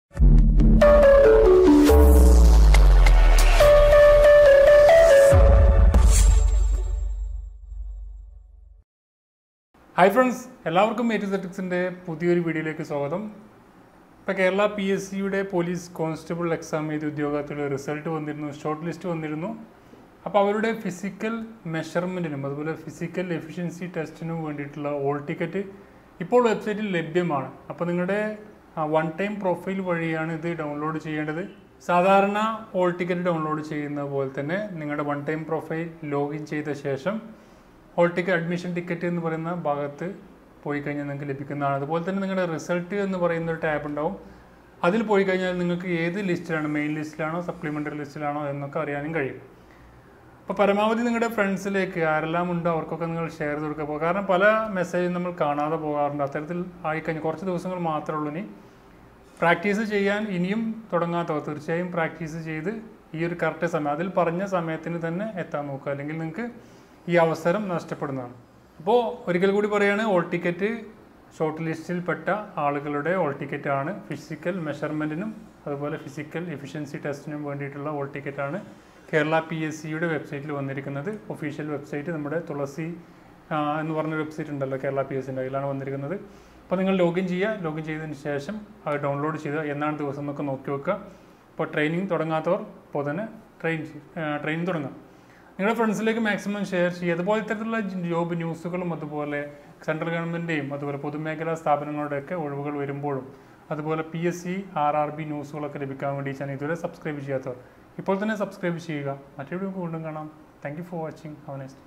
Hi friends, എല്ലാവർക്കും A2Z പുതിയൊരു വീഡിയോയിലേക്ക് സ്വാഗതം. ഇപ്പോൾ കേരള PSCയുടെ പോലീസ് കോൺസ്റ്റബിൾ എക്സാം ചെയ്ത ഉദ്യോഗാർത്ഥികളുടെ റിസൾട്ട് വന്നിരുന്നു, ഷോർട്ട് ലിസ്റ്റ് വന്നിരുന്നു. അപ്പോൾ അവരുടെ ഫിസിക്കൽ മെഷർമെൻറ്റിനും അതുപോലെ ഫിസിക്കൽ എഫിഷ്യൻസി ടെസ്റ്റിനും വേണ്ടിയിട്ടുള്ള ഓൾ ടിക്കറ്റ് ഇപ്പോൾ വെബ്സൈറ്റിൽ ലഭ്യമാണ്. അപ്പോൾ നിങ്ങളുടെ വൺ ടൈം പ്രൊഫൈൽ വഴിയാണ് ഇത് ഡൗൺലോഡ് ചെയ്യേണ്ടത്. സാധാരണ ഓൾ ടിക്കറ്റ് ഡൗൺലോഡ് ചെയ്യുന്ന പോലെ തന്നെ നിങ്ങളുടെ വൺ ടൈം പ്രൊഫൈൽ ലോഗിൻ ചെയ്ത ശേഷം ഹോൾ ടിക്കറ്റ് അഡ്മിഷൻ ടിക്കറ്റ് എന്ന് പറയുന്ന ഭാഗത്ത് പോയി കഴിഞ്ഞാൽ നിങ്ങൾക്ക് ലഭിക്കുന്നതാണ്. അതുപോലെ തന്നെ നിങ്ങളുടെ റിസൾട്ട് എന്ന് പറയുന്ന ഒരു ടാബ് ഉണ്ടാവും. അതിൽ പോയി കഴിഞ്ഞാൽ നിങ്ങൾക്ക് ഏത് ലിസ്റ്റിലാണ്, മെയിൻ ലിസ്റ്റിലാണോ സപ്ലിമെൻ്ററി ലിസ്റ്റിലാണോ എന്നൊക്കെ അറിയാനും കഴിയും. അപ്പോൾ പരമാവധി നിങ്ങളുടെ ഫ്രണ്ട്സിലേക്ക് ആരെല്ലാം ഉണ്ടോ അവർക്കൊക്കെ നിങ്ങൾ ഷെയർ ചെയ്ത് കൊടുക്കുക. കാരണം പല മെസ്സേജും നമ്മൾ കാണാതെ പോകാറുണ്ട്. അത്തരത്തിൽ ആയിക്കഴിഞ്ഞാൽ കുറച്ച് ദിവസങ്ങൾ മാത്രമേ ഉള്ളൂ. ഇനി പ്രാക്ടീസ് ചെയ്യാൻ ഇനിയും തുടങ്ങാത്തവർ തീർച്ചയായും പ്രാക്ടീസ് ചെയ്ത് ഈ ഒരു കറക്റ്റ് സമയം, അതിൽ പറഞ്ഞ സമയത്തിന് തന്നെ എത്താൻ നോക്കുക, അല്ലെങ്കിൽ നിങ്ങൾക്ക് ഈ അവസരം നഷ്ടപ്പെടുന്നതാണ്. അപ്പോൾ ഒരിക്കൽ കൂടി പറയുകയാണ്, ഓൾ ടിക്കറ്റ് ഷോർട്ട് ലിസ്റ്റിൽപ്പെട്ട ആളുകളുടെ ഓൾ ടിക്കറ്റാണ്. ഫിസിക്കൽ മെഷർമെൻറ്റിനും അതുപോലെ ഫിസിക്കൽ എഫിഷ്യൻസി ടെസ്റ്റിനും വേണ്ടിയിട്ടുള്ള ഓൾ ടിക്കറ്റാണ് കേരള PSCയുടെ വെബ്സൈറ്റിൽ വന്നിരിക്കുന്നത്. ഒഫീഷ്യൽ വെബ്സൈറ്റ് നമ്മുടെ തുളസി എന്ന് പറഞ്ഞ വെബ്സൈറ്റ് ഉണ്ടല്ലോ കേരള PSCൻ്റെ, അതിലാണ് വന്നിരിക്കുന്നത്. അപ്പോൾ നിങ്ങൾ ലോഗിൻ ചെയ്യുക. ലോഗിൻ ചെയ്തതിന് ശേഷം അത് ഡൗൺലോഡ് ചെയ്യുക. എന്നാണ് ദിവസം എന്നൊക്കെ നോക്കി വെക്കുക. ഇപ്പോൾ ട്രെയിനിങ് തുടങ്ങാത്തവർ ഇപ്പോൾ തന്നെ ട്രെയിനിങ് തുടങ്ങാം. നിങ്ങളുടെ ഫ്രണ്ട്സിലേക്ക് മാക്സിമം ഷെയർ ചെയ്യുക. അതുപോലെ ഇത്തരത്തിലുള്ള ജോബ് ന്യൂസുകളും അതുപോലെ സെൻട്രൽ ഗവൺമെൻറ്റിൻ്റെയും അതുപോലെ പൊതുമേഖലാ സ്ഥാപനങ്ങളുടെയൊക്കെ ഒഴിവുകൾ വരുമ്പോഴും അതുപോലെ PSC RRB ന്യൂസുകളൊക്കെ ലഭിക്കാൻ വേണ്ടി ചാനൽ ഇതുവരെ സബ്സ്ക്രൈബ് ചെയ്യാത്തവർ ഇപ്പോൾ തന്നെ സബ്സ്ക്രൈബ് ചെയ്യുക. മറ്റൊരു വീണ്ടും കാണാം. Thank you for watching. Have A nice day.